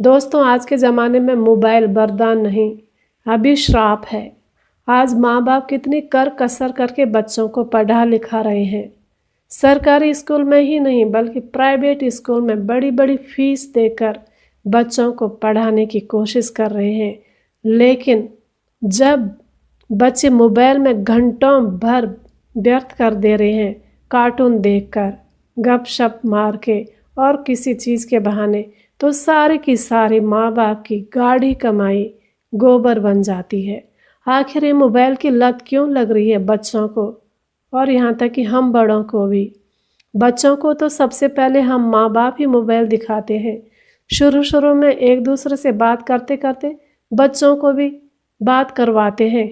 दोस्तों, आज के ज़माने में मोबाइल वरदान नहीं, अभी श्राप है। आज माँ बाप कितनी कर कसर करके बच्चों को पढ़ा लिखा रहे हैं। सरकारी स्कूल में ही नहीं बल्कि प्राइवेट स्कूल में बड़ी बड़ी फीस देकर बच्चों को पढ़ाने की कोशिश कर रहे हैं। लेकिन जब बच्चे मोबाइल में घंटों भर व्यर्थ कर दे रहे हैं, कार्टून देखकर, गपशप मार के और किसी चीज़ के बहाने, तो सारी की सारी माँ बाप की गाढ़ी कमाई गोबर बन जाती है। आखिर ये मोबाइल की लत क्यों लग रही है बच्चों को, और यहाँ तक कि हम बड़ों को भी। बच्चों को तो सबसे पहले हम माँ बाप ही मोबाइल दिखाते हैं। शुरू में एक दूसरे से बात करते करते बच्चों को भी बात करवाते हैं।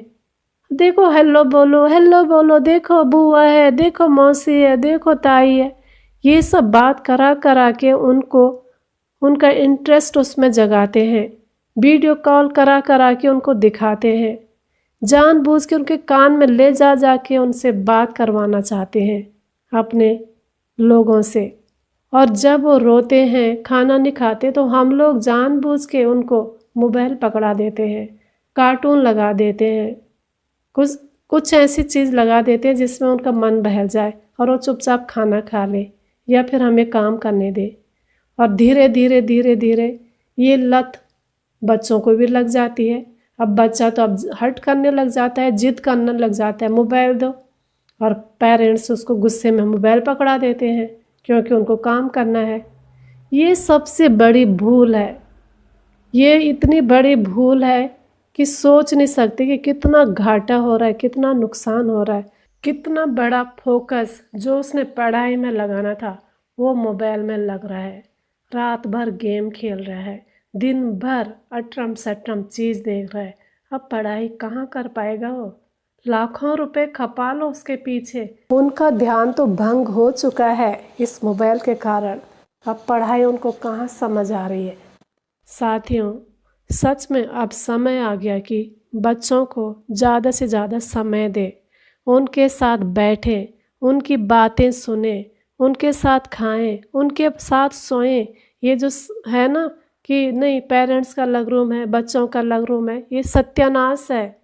देखो हेलो बोलो, देखो बुआ है, देखो मौसी है, देखो ताई है। ये सब बात करा करा के उनका इंटरेस्ट उसमें जगाते हैं। वीडियो कॉल करा करा के उनको दिखाते हैं। जानबूझ के उनके कान में ले जा जा के उनसे बात करवाना चाहते हैं अपने लोगों से। और जब वो रोते हैं, खाना नहीं खाते, तो हम लोग जानबूझ के उनको मोबाइल पकड़ा देते हैं, कार्टून लगा देते हैं, कुछ ऐसी चीज़ लगा देते हैं जिसमें उनका मन बहल जाए और वो चुपचाप खाना खा ले या फिर हमें काम करने दे। और धीरे धीरे ये लत बच्चों को भी लग जाती है। अब बच्चा तो अब हट करने लग जाता है, जिद करने लग जाता है, मोबाइल दो। और पेरेंट्स उसको गुस्से में मोबाइल पकड़ा देते हैं क्योंकि उनको काम करना है। ये सबसे बड़ी भूल है। ये इतनी बड़ी भूल है कि सोच नहीं सकते कि कितना घाटा हो रहा है, कितना नुकसान हो रहा है। कितना बड़ा फोकस जो उसने पढ़ाई में लगाना था वो मोबाइल में लग रहा है। रात भर गेम खेल रहा है, दिन भर अटरम सटरम चीज़ देख रहा है। अब पढ़ाई कहाँ कर पाएगा वो। लाखों रुपए खपा लो उसके पीछे, उनका ध्यान तो भंग हो चुका है इस मोबाइल के कारण। अब पढ़ाई उनको कहाँ समझ आ रही है। साथियों, सच में अब समय आ गया कि बच्चों को ज़्यादा से ज़्यादा समय दें, उनके साथ बैठें, उनकी बातें सुनें, उनके साथ खाएं, उनके साथ सोएं। ये जो है ना कि नहीं पेरेंट्स का अलग रूम है, बच्चों का अलग रूम है, ये सत्यानाश है।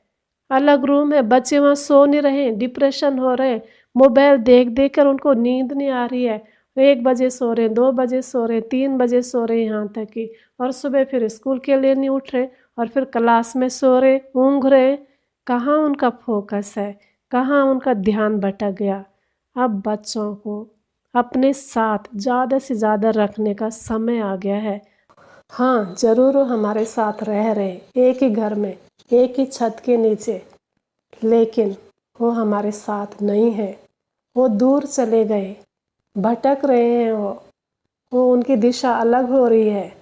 अलग रूम है, बच्चे वहाँ सो नहीं रहे, डिप्रेशन हो रहे, मोबाइल देख देख कर उनको नींद नहीं आ रही है। 1 बजे सो रहे, 2 बजे सो रहे, 3 बजे सो रहे, यहाँ तक कि और सुबह फिर स्कूल के लिए नहीं उठ रहे और फिर क्लास में सो रहे, ऊँघ रहे। कहाँ उनका फोकस है, कहाँ उनका ध्यान भटक गया। अब बच्चों को अपने साथ ज़्यादा से ज़्यादा रखने का समय आ गया है। हाँ, ज़रूर वो हमारे साथ रह रहे, एक ही घर में, एक ही छत के नीचे, लेकिन वो हमारे साथ नहीं है। वो दूर चले गए, भटक रहे हैं। वो उनकी दिशा अलग हो रही है,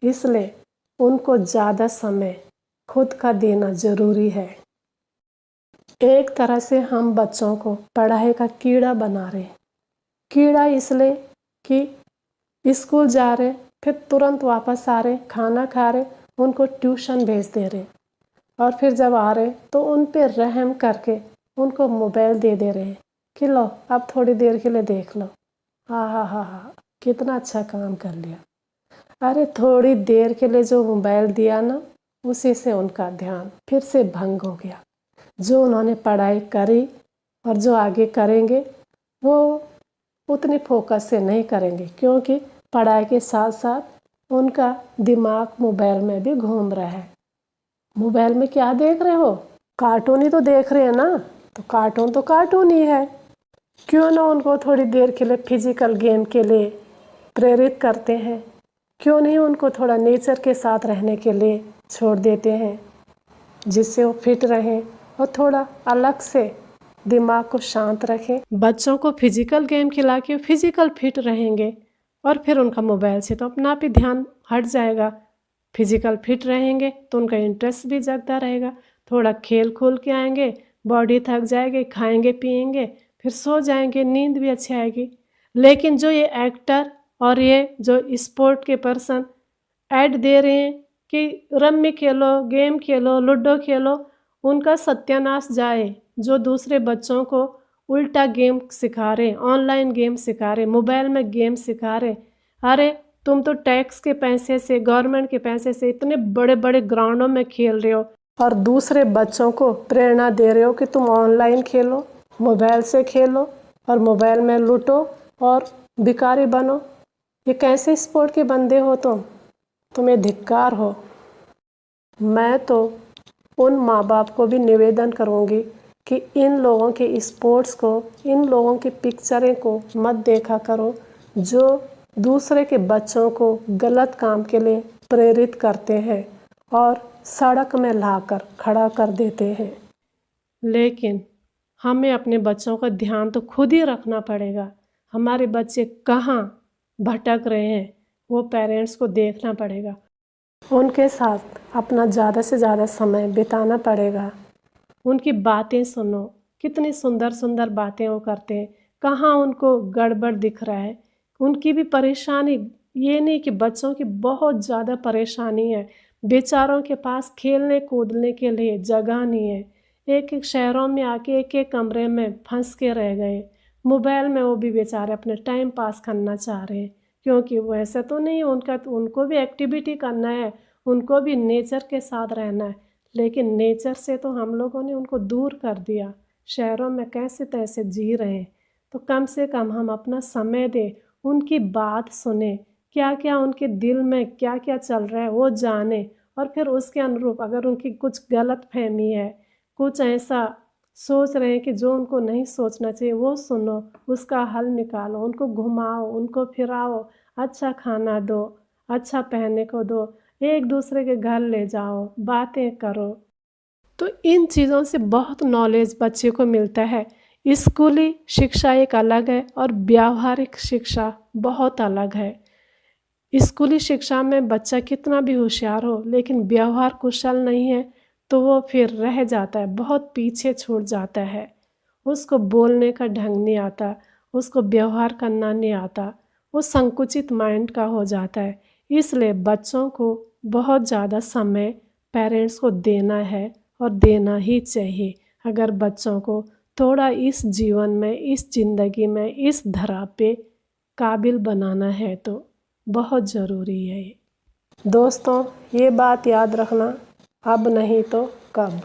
इसलिए उनको ज़्यादा समय खुद का देना ज़रूरी है। एक तरह से हम बच्चों को पढ़ाई का कीड़ा बना रहे। कीड़ा इसलिए कि स्कूल जा रहे, फिर तुरंत वापस आ रहे, खाना खा रहे, उनको ट्यूशन भेज दे रहे और फिर जब आ रहे तो उन पे रहम करके उनको मोबाइल दे रहे हैं कि लो अब थोड़ी देर के लिए देख लो। हाँ, कितना अच्छा काम कर लिया। अरे थोड़ी देर के लिए जो मोबाइल दिया ना, उसी से उनका ध्यान फिर से भंग हो गया। जो उन्होंने पढ़ाई करी और जो आगे करेंगे वो उतनी फोकस से नहीं करेंगे, क्योंकि पढ़ाई के साथ साथ उनका दिमाग मोबाइल में भी घूम रहा है। मोबाइल में क्या देख रहे हो? कार्टून ही तो देख रहे हैं ना, तो कार्टून ही है। क्यों ना उनको थोड़ी देर के लिए फिजिकल गेम के लिए प्रेरित करते हैं, क्यों नहीं उनको थोड़ा नेचर के साथ रहने के लिए छोड़ देते हैं, जिससे वो फिट रहें और थोड़ा अलग से दिमाग को शांत रखें। बच्चों को फिजिकल गेम खिला के फिजिकल फिट रहेंगे और फिर उनका मोबाइल से तो अपना आप ही ध्यान हट जाएगा। फिजिकल फिट रहेंगे तो उनका इंटरेस्ट भी जगता रहेगा। थोड़ा खेल खोल के आएंगे, बॉडी थक जाएगी, खाएंगे पिएंगे, फिर सो जाएंगे, नींद भी अच्छी आएगी। लेकिन जो ये एक्टर और ये जो स्पोर्ट के पर्सन ऐड दे रहे हैं कि रम्मी खेलो, गेम खेलो, लूडो खेलो, उनका सत्यानाश जाए। जो दूसरे बच्चों को उल्टा गेम सिखा रहे, ऑनलाइन गेम सिखा रहे, मोबाइल में गेम सिखा रहे। अरे तुम तो टैक्स के पैसे से, गवर्नमेंट के पैसे से इतने बड़े बड़े ग्राउंडों में खेल रहे हो और दूसरे बच्चों को प्रेरणा दे रहे हो कि तुम ऑनलाइन खेलो, मोबाइल से खेलो और मोबाइल में लूटो और भिखारी बनो। ये कैसे स्पोर्ट के बंदे हो तुम्हें धिक्कार हो। मैं तो उन माँ बाप को भी निवेदन करूँगी कि इन लोगों के स्पोर्ट्स को, इन लोगों की पिक्चरें को मत देखा करो जो दूसरे के बच्चों को गलत काम के लिए प्रेरित करते हैं और सड़क में लाकर खड़ा कर देते हैं। लेकिन हमें अपने बच्चों का ध्यान तो खुद ही रखना पड़ेगा। हमारे बच्चे कहाँ भटक रहे हैं वो पेरेंट्स को देखना पड़ेगा। उनके साथ अपना ज़्यादा से ज़्यादा समय बिताना पड़ेगा। उनकी बातें सुनो, कितनी सुंदर सुंदर बातें वो करते हैं, कहाँ उनको गड़बड़ दिख रहा है। उनकी भी परेशानी, ये नहीं कि बच्चों की बहुत ज़्यादा परेशानी है, बेचारों के पास खेलने कूदने के लिए जगह नहीं है। एक एक शहरों में आके एक एक कमरे में फंस के रह गए। मोबाइल में वो भी बेचारे अपने टाइम पास करना चाह रहे हैं, क्योंकि वैसे तो नहीं, उनको भी एक्टिविटी करना है, उनको भी नेचर के साथ रहना है, लेकिन नेचर से तो हम लोगों ने उनको दूर कर दिया। शहरों में कैसे तैसे जी रहे हैं। तो कम से कम हम अपना समय दें, उनकी बात सुने, क्या क्या उनके दिल में क्या क्या चल रहा है वो जाने, और फिर उसके अनुरूप अगर उनकी कुछ गलत फहमी है, कुछ ऐसा सोच रहे हैं कि जो उनको नहीं सोचना चाहिए, वो सुनो, उसका हल निकालो, उनको घुमाओ, उनको फिराओ, अच्छा खाना दो, अच्छा पहनने को दो, एक दूसरे के घर ले जाओ, बातें करो। तो इन चीज़ों से बहुत नॉलेज बच्चे को मिलता है। स्कूली शिक्षा एक अलग है और व्यावहारिक शिक्षा बहुत अलग है। स्कूली शिक्षा में बच्चा कितना भी होशियार हो, लेकिन व्यवहार कुशल नहीं है तो वो फिर रह जाता है, बहुत पीछे छूट जाता है। उसको बोलने का ढंग नहीं आता, उसको व्यवहार करना नहीं आता, वो संकुचित माइंड का हो जाता है। इसलिए बच्चों को बहुत ज़्यादा समय पेरेंट्स को देना है और देना ही चाहिए। अगर बच्चों को थोड़ा इस जीवन में, इस ज़िंदगी में, इस धरा पे काबिल बनाना है तो बहुत ज़रूरी है। दोस्तों, ये बात याद रखना, अब नहीं तो कब।